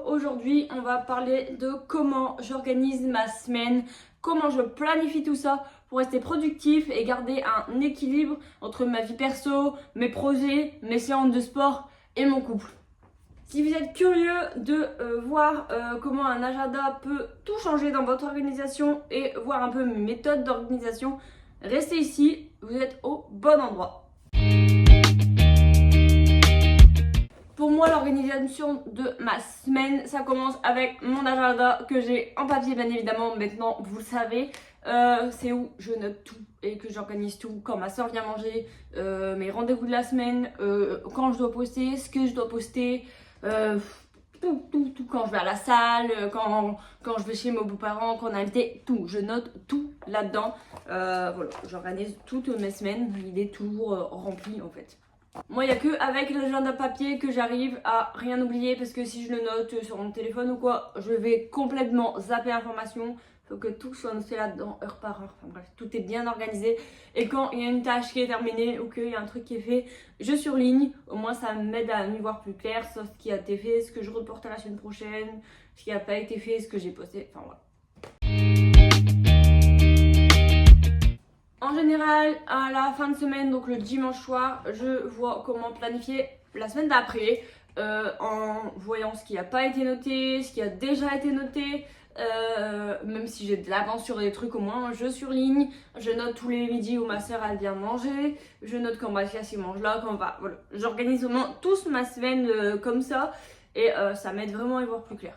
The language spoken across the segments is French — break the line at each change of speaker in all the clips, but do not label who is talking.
aujourd'hui on va parler de comment j'organise ma semaine, comment je planifie tout ça pour rester productif et garder un équilibre entre ma vie perso, mes projets, mes séances de sport et mon couple. Si vous êtes curieux de voir comment un agenda peut tout changer dans votre organisation et voir un peu mes méthodes d'organisation, restez ici, vous êtes au bon endroit. Pour moi, l'organisation de ma semaine, ça commence avec mon agenda que j'ai en papier, bien évidemment. Maintenant, vous le savez, c'est où je note tout et que j'organise tout. Quand ma soeur vient manger, mes rendez-vous de la semaine, quand je dois poster, ce que je dois poster, tout. Quand je vais à la salle, quand je vais chez mes beaux-parents, quand on a invité, tout. Je note tout là-dedans. Voilà, j'organise toutes mes semaines. Il est toujours rempli en fait. Moi, il n'y a que avec l'agenda papier que j'arrive à rien oublier parce que si je le note sur mon téléphone ou quoi, je vais complètement zapper l'information. Il faut que tout soit noté là-dedans, heure par heure. Enfin bref, tout est bien organisé. Et quand il y a une tâche qui est terminée ou qu'il y a un truc qui est fait, je surligne. Au moins, ça m'aide à y voir plus clair, sauf ce qui a été fait, ce que je reporte à la semaine prochaine, ce qui n'a pas été fait, ce que j'ai posté. Enfin voilà. En général, à la fin de semaine, donc le dimanche soir, je vois comment planifier la semaine d'après en voyant ce qui n'a pas été noté, ce qui a déjà été noté. Même si j'ai de l'avance sur des trucs, au moins je surligne. Je note tous les midis où ma soeur elle vient manger. Je note quand Mathias il mange là, voilà. J'organise vraiment toute ma semaine comme ça et ça m'aide vraiment à y voir plus clair.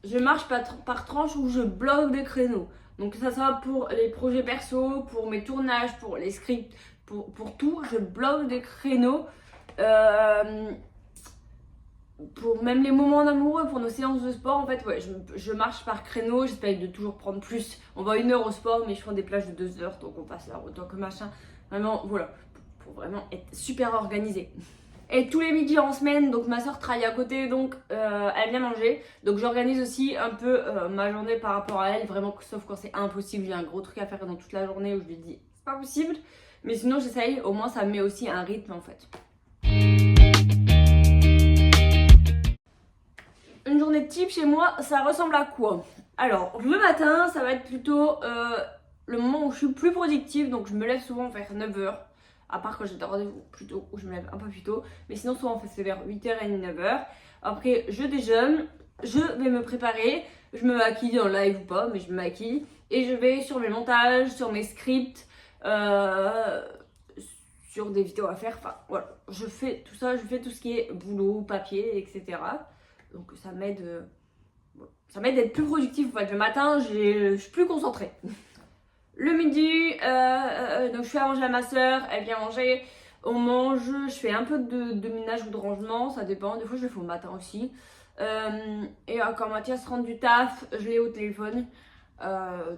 Je marche par tranche où je bloque des créneaux. Donc ça sera pour les projets perso, pour mes tournages, pour les scripts, pour tout. Je bloque des créneaux. Pour même les moments d'amour, pour nos séances de sport, en fait, ouais, je marche par créneau. J'essaye de toujours prendre plus. On va 1 heure au sport, mais je prends des plages de 2 heures, donc on passe là autant que machin. Vraiment, voilà, pour vraiment être super organisé. Et tous les midis en semaine, donc ma soeur travaille à côté, donc elle vient manger. Donc j'organise aussi un peu ma journée par rapport à elle, vraiment, sauf quand c'est impossible, j'ai un gros truc à faire dans toute la journée où je lui dis c'est pas possible. Mais sinon j'essaye, au moins ça me met aussi un rythme en fait. Une journée type chez moi, ça ressemble à quoi? Alors le matin, ça va être plutôt le moment où je suis plus productive, donc je me lève souvent vers 9h. À part quand j'ai des rendez-vous plus tôt où je me lève un peu plus tôt. Mais sinon, souvent, c'est vers 8h30, 9h. Après, je déjeune, je vais me préparer. Je me maquille en live ou pas, mais je me maquille. Et je vais sur mes montages, sur mes scripts, sur des vidéos à faire. Enfin, voilà. Je fais tout ça, je fais tout ce qui est boulot, papier, etc. Donc, ça m'aide d'être plus productive. En fait, le matin, je suis plus concentrée. Le midi, donc je fais à manger à ma soeur, elle vient manger, on mange, je fais un peu de ménage ou de rangement, ça dépend, des fois je le fais au matin aussi. Et quand Mathias rentre du taf, je l'ai au téléphone.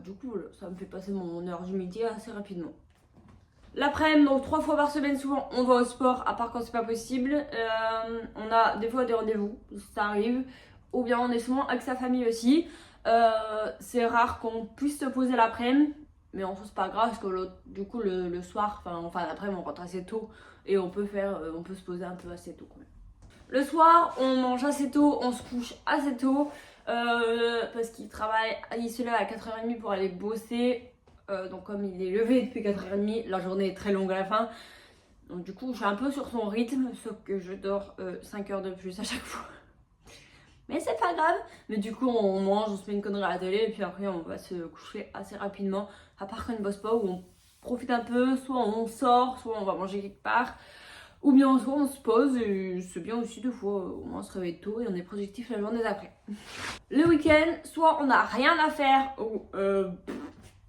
Du coup, ça me fait passer mon heure du midi assez rapidement. L'après-midi, donc 3 fois par semaine, souvent on va au sport, à part quand c'est pas possible. On a des fois des rendez-vous, ça arrive. Ou bien on est souvent avec sa famille aussi. C'est rare qu'on puisse se poser l'après-midi. Mais en soi c'est pas grave parce que du coup le soir, enfin l'après-midi on rentre assez tôt et on peut se poser un peu assez tôt quand même. Le soir on mange assez tôt, on se couche assez tôt parce qu'il se lève à 4h30 pour aller bosser. Donc comme il est levé depuis 4h30, la journée est très longue à la fin. Donc du coup je suis un peu sur son rythme, sauf que je dors 5 heures de plus à chaque fois. Mais c'est pas grave. Mais du coup, on mange, on se met une connerie à la télé et puis après, on va se coucher assez rapidement. À part quand on ne bosse pas, où on profite un peu, soit on sort, soit on va manger quelque part. Ou bien soit on se pose et c'est bien aussi des fois, au moins on se réveille tôt et on est productif la journée d'après. Le week-end, soit on n'a rien à faire, ou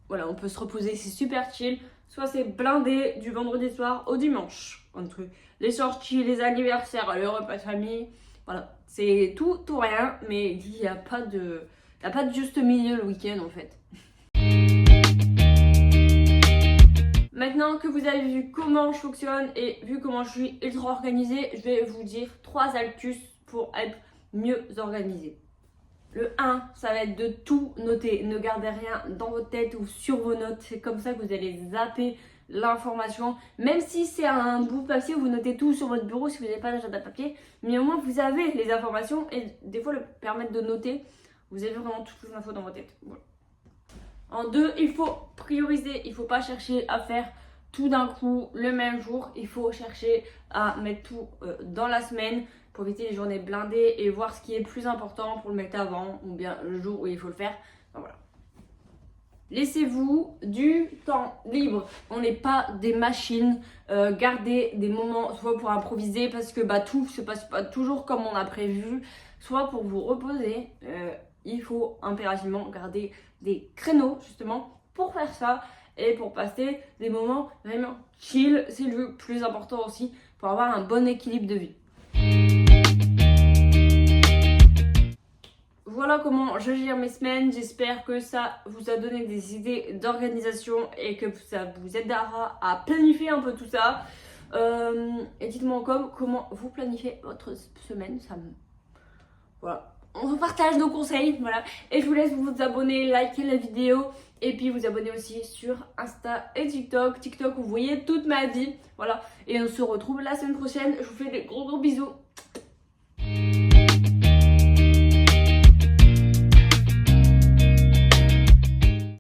voilà, on peut se reposer, c'est super chill. Soit c'est blindé du vendredi soir au dimanche. Entre les sorties, les anniversaires, le repas de famille. Voilà, c'est tout ou rien, mais il n'y a pas de juste milieu le week-end en fait. Maintenant que vous avez vu comment je fonctionne et vu comment je suis ultra organisée, je vais vous dire 3 astuces pour être mieux organisée. Le 1, ça va être de tout noter. Ne gardez rien dans votre tête ou sur vos notes. C'est comme ça que vous allez zapper l'information. Même si c'est un bout de papier, vous notez tout sur votre bureau si vous n'avez pas d'agenda papier. Mais au moins vous avez les informations et des fois le permettre de noter. Vous avez vraiment toutes les infos dans votre tête. Voilà. En 2, il faut prioriser. Il ne faut pas chercher à faire tout d'un coup le même jour. Il faut chercher à mettre tout dans la semaine pour éviter les journées blindées et voir ce qui est plus important pour le mettre avant ou bien le jour où il faut le faire. Donc, voilà. Laissez-vous du temps libre. On n'est pas des machines. Gardez des moments soit pour improviser parce que tout se passe pas toujours comme on a prévu, soit pour vous reposer. Il faut impérativement garder des créneaux justement pour faire ça et pour passer des moments vraiment chill. C'est le plus important aussi pour avoir un bon équilibre de vie. Voilà comment je gère mes semaines. J'espère que ça vous a donné des idées d'organisation et que ça vous aidera à planifier un peu tout ça. Et dites-moi comment vous planifiez votre semaine. Voilà. On partage nos conseils, voilà. Et je vous laisse vous abonner, liker la vidéo et puis vous abonner aussi sur Insta et TikTok. TikTok, vous voyez toute ma vie, voilà. Et on se retrouve la semaine prochaine. Je vous fais des gros bisous.